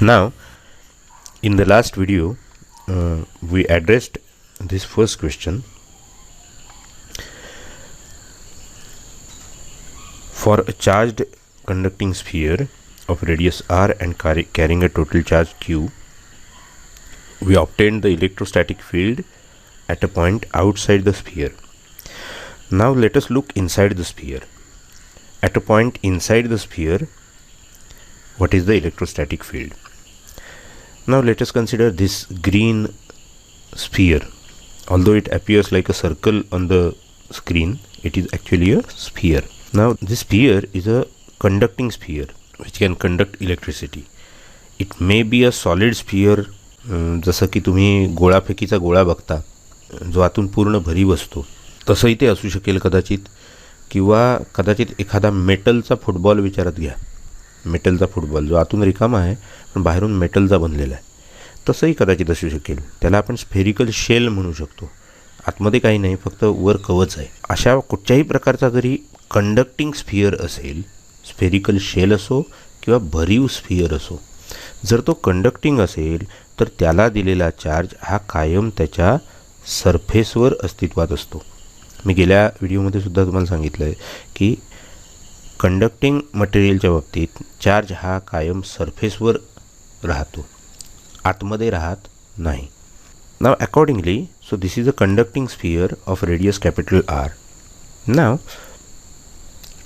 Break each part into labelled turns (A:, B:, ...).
A: Now, in the last video, we addressed this first question. For a charged conducting sphere of radius r and carrying a total charge q, we obtained the electrostatic field at a point outside the sphere. Now let us look inside the sphere. At a point inside the sphere, what is the electrostatic field? Now let us consider this green sphere. Although it appears like a circle on the screen, it is actually a sphere. Now this sphere is a conducting sphere which can conduct electricity. It may be a solid sphere, जसं की तुम्ही गोळाफेकीचा गोळा बघता जो आतून पूर्ण भरीव असतो, तसंही ते असू शकेल कदाचित, किंवा कदाचित एखादा मेटलचा फुटबॉल विचारात घ्या. मेटलचा फुटबॉल जो आतून रिकामा आहे पण बाहेरून मेटलचा बनलेला आहे, तसंही कदाचित असू शकेल. त्याला आपण स्फेरिकल शेल म्हणू शकतो. आतमध्ये काही नाही, फक्त वर कवच आहे. अशा कुठच्याही प्रकारचा जरी कंडक्टिंग स्फिअर असेल, स्फेरिकल शेल असो किंवा भरीव स्फिअर असो, जर तो कंडक्टिंग असेल तर त्याला दिलेला चार्ज हा कायम त्याच्या सरफेसवर अस्तित्वात असतो. मी गेल्या व्हिडिओमध्ये सुद्धा तुम्हाला सांगितलं आहे की कंडक्टिंग मटेरियलच्या बाबतीत चार्ज हा कायम सरफेसवर राहतो, आतमध्ये राहत नाही. Now accordingly, so this is a conducting sphere of radius capital R. Now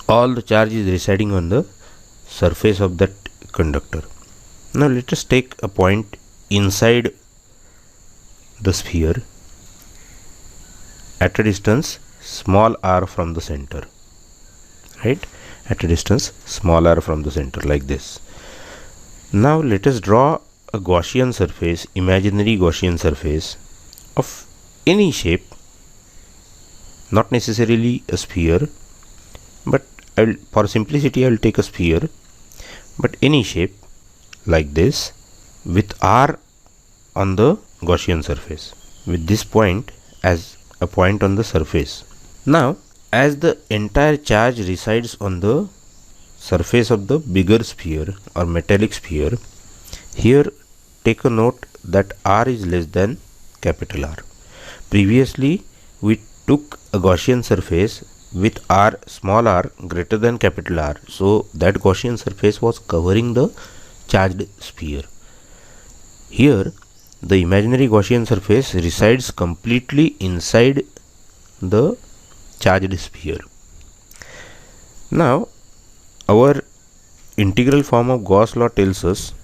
A: all the charge is residing on the surface of that conductor. Now let us take a point inside the sphere at a distance small r from the center, right? At a distance small r from the center, like this. Now let us draw a Gaussian surface, imaginary Gaussian surface of any shape, not necessarily a sphere, but for simplicity I will take a sphere, but any shape like this with r on the Gaussian surface, with this point as a point on the surface. Now as the entire charge resides on the surface of the bigger sphere or metallic sphere, here take a note that r is less than capital R. Previously we took a Gaussian surface with r, small r greater than capital R, so that Gaussian surface was covering the charged sphere. Here the imaginary Gaussian surface resides completely inside the charged sphere. Now our integral form of Gauss law tells us,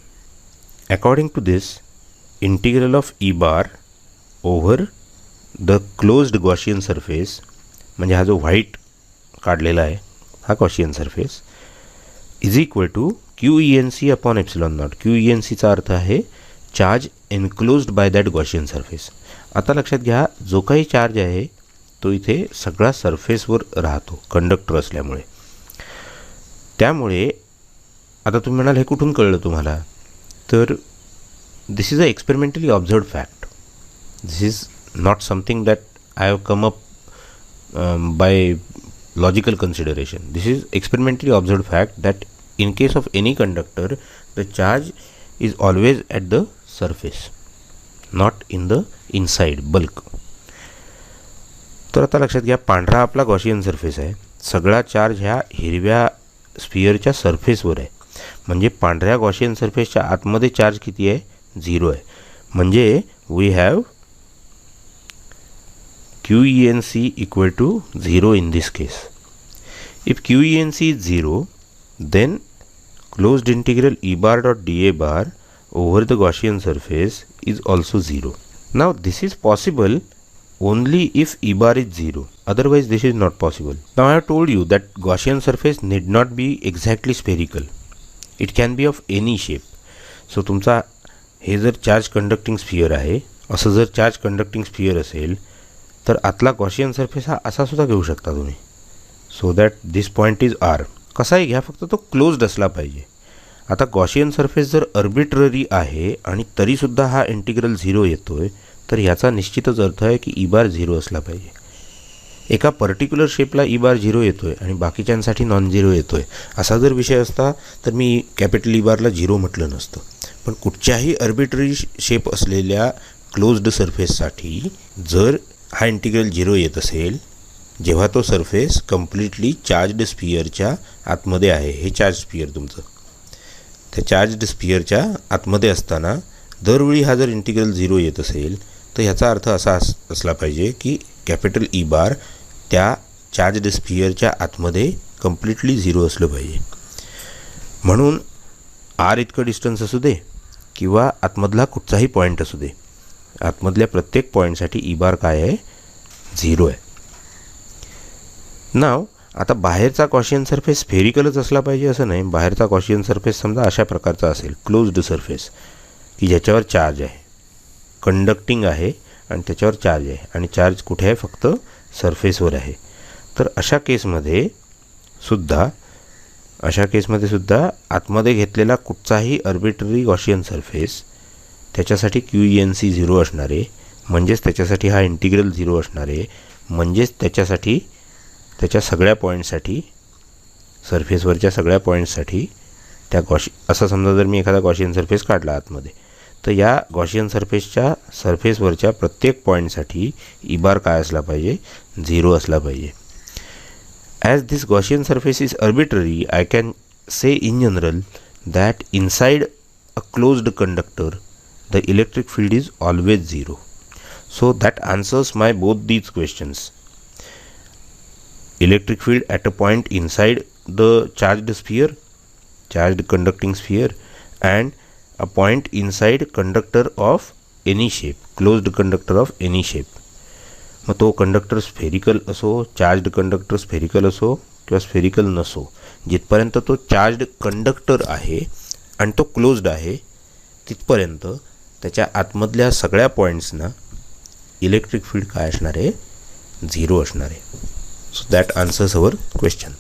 A: according to this, integral of E bar over the closed Gaussian surface, म्हणजे हा जो white काढलेला आहे हा Gaussian surface, is equal to QENC upon epsilon naught. QENCचा अर्थ आहे charge enclosed by that Gaussian surface. आता लक्षात घ्या, जो काही चार्ज आहे तो इथे सगळा सरफेसवर राहतो कंडक्टर असल्यामुळे. त्यामुळे आता तुम्ही म्हणाल हे कुठून कळलं तुम्हाला, तर this is a experimentally observed fact. This is not something that I have come up by logical consideration. This is experimentally observed fact that in case of any conductor, the charge is always at the surface, not in the inside bulk. तर आता लक्षात घ्या, पांढरा आपला Gaussian surface आहे, सगळा charge ह्या हिरव्या स्फिअरच्या सरफेसवर आहे. म्हणजे पांढऱ्या गॉसियन सरफेसच्या आतमध्ये चार्ज किती आहे? 0 आहे. म्हणजे we have QENC equal to 0 in this case. If QENC is 0, then closed integral E bar dot dA bar over the Gaussian surface is also 0. Now this is possible only if E bar is 0, otherwise this is not possible. Now I have told you that Gaussian surface need not be exactly spherical. It can be of any shape. So तुमचा हे जर charge conducting sphere आहे, असं जर charge conducting sphere असेल तर आतला Gaussian surface हा असा सुद्धा घेऊ शकता तुम्ही, so that this point is R. कसाही घ्या, फक्त तो क्लोज्ड असला पाहिजे. आता गॉसियन सरफेस जर अर्बिट्ररी आहे आणि तरीसुद्धा हा इंटिग्रल 0 येतोय, तर याचा निश्चितच अर्थ आहे की ई बार 0 असला पाहिजे. एका पर्टिक्युलर शेपला ई बार 0 येतोय आणि बाकीच्यांसाठी नॉन 0 येतोय, असा जर विषय असता तर मी कॅपिटल ई बारला 0 म्हटलं नसतं. पण कुठच्याही आर्बिट्ररी शेप असलेल्या क्लोज्ड सरफेससाठी जर हा इंटिग्रल 0 येत असेल जेव्हा तो सरफेस कम्प्लिटली चार्ज्ड स्फिअरच्या आतमध्ये आहे, हे चार्ज स्फिअर तुमचं त्या चार्ज्ड स्फिअरच्या आतमध्ये असताना दरवेळी हा जर इंटिग्रल 0 येत असेल तर ह्याचा अर्थ असा असला पाहिजे की कॅपिटल ई बार त्या चार्ज्ड स्फिअरच्या आतमध्ये कम्प्लिटली 0 असलं पाहिजे. म्हणून आर इतकं डिस्टन्स असू दे किंवा आतमधला कुठचाही पॉईंट असू दे, आतमधल्या प्रत्येक पॉईंटसाठी ई बार काय आहे, 0 आहे. नाव आता बाहेरचा गॉसियन सरफेस स्फेरिकलच असला पाहिजे असं नाही. बाहेरचा गॉसियन सरफेस समजा अशा प्रकारचा असेल, क्लोज्ड सरफेस की ज्याच्यावर चार्ज आहे, कंडक्टिंग आहे आणि त्याच्यावर चार्ज आहे आणि चार्ज कुठे आहे, फक्त सरफेसवर आहे. तर अशा केसमध्ये सुद्धा आतमध्ये घेतलेला कुठचाही आर्बिट्ररी गॉसियन सरफेस त्याच्यासाठी QENC 0 असणार आहे, म्हणजेच त्याच्यासाठी हा इंटिग्रल 0 असणार आहे, म्हणजेच त्याच्यासाठी त्याच्या सगळ्या पॉईंटसाठी सरफेसवरच्या सगळ्या पॉईंट्ससाठी त्या असं समजा जर मी एखादा गॉसियन सरफेस काढला आतमध्ये तर या गॉसियन सरफेसच्या सरफेसवरच्या प्रत्येक पॉईंटसाठी ई बार काय असला पाहिजे, 0 असला पाहिजे. As this Gaussian surface is arbitrary I can say in general that inside a closed conductor the electric field is always 0. So that answers my both these questions. Electric field at a point inside the charged sphere, charged conducting sphere, and a point inside conductor of any shape, closed conductor of any shape. मग तो conductor spherical असो, charged conductor spherical असो किंवा spherical नसो, जिथपर्यंत तो charged conductor आहे आणि तो क्लोज्ड आहे तिथपर्यंत त्याच्या आतमधल्या सगळ्या पॉईंट्सना इलेक्ट्रिक फील्ड काय असणार आहे, 0 असणार आहे. So that answers our question.